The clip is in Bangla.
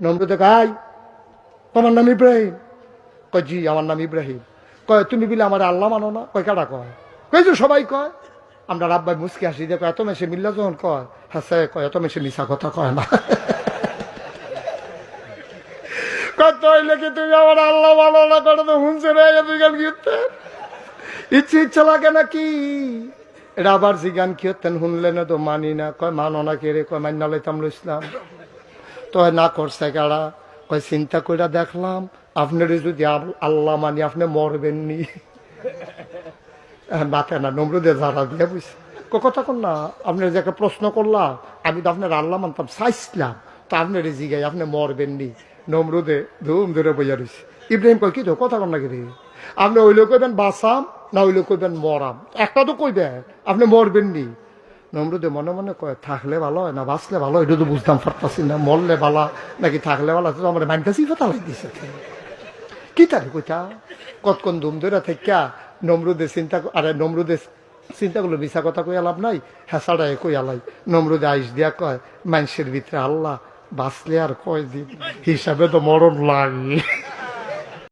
নমরুদে কয়, তোমার নাম ইব্রাহিম? কয়, জি আমার নাম ইব্রাহিম। কয়, তুমি বলে আমার আল্লাহ মানো না? কয়, কাটা কয়? কয় যে সবাই কয়। আমরা রাব্বাই মুসকি হাসি দেখো, এত মেশে মিল্লা যখন কয়, হ্যাঁ কয়, এত মেশে মিশা কথা কয় না। কত হইলে কি তুমি আমার আল্লাহ মানো না? করে তো হুনছে রে বিজ্ঞান গীতে ইচ্ছা লাগে নাকি? এটা আবার জিগান কি হতেন শুনলেন তো মানি না। কয়, মানো না কে রে? কয়, মান্য লাইতাম ইসলাম। তো না করছে কারা? কয়, চিন্তা করে দেখলাম আপনার যদি আল্লাহ মানি আপনি মরবেন নি। মাথে না নমরুদে যারা দিয়ে বুঝছে কথা কর না। আপনার যে একটা প্রশ্ন করলাম, আমি তো আপনার আল্লাহ মানতাম, চাইছিলাম তো আপনার জিগাই আপনি মরবেন নি। নমরুদে ধুম ধরে বইয়া রয়েছে। ইব্রাহিম কয়, কি তো কথা কর না কি রে? আপনি ওইলে কইবেন বাঁচাম, না ওইলে কইবেন মরাম, একটা তো কইবেন আপনি মরবেন নি। নমরুদে মনে মনে কয়, থাকলে ভালো হয় না বাঁচলে ভালো, এটা তো বুঝতাম পারতাছি না। মরলে ভালা নাকি থাকলে ভালো? তো আমার মাইন কাছেই কথা লাগতেছে কি তারে কইতা। কতক্ষণ ধুম ধরে থাকা নমরুদে চিন্তা, আরে নমরুদে চিন্তা করলো মিশা কথা কই লাভ নাই, হেসাড়ায় কই আলাই। নমরুদে আইস দিয়া কয়, মানুষের ভিতরে আল্লাহ, বাঁচলে আর কয় দিন, হিসাবে তো মরণ লাগে।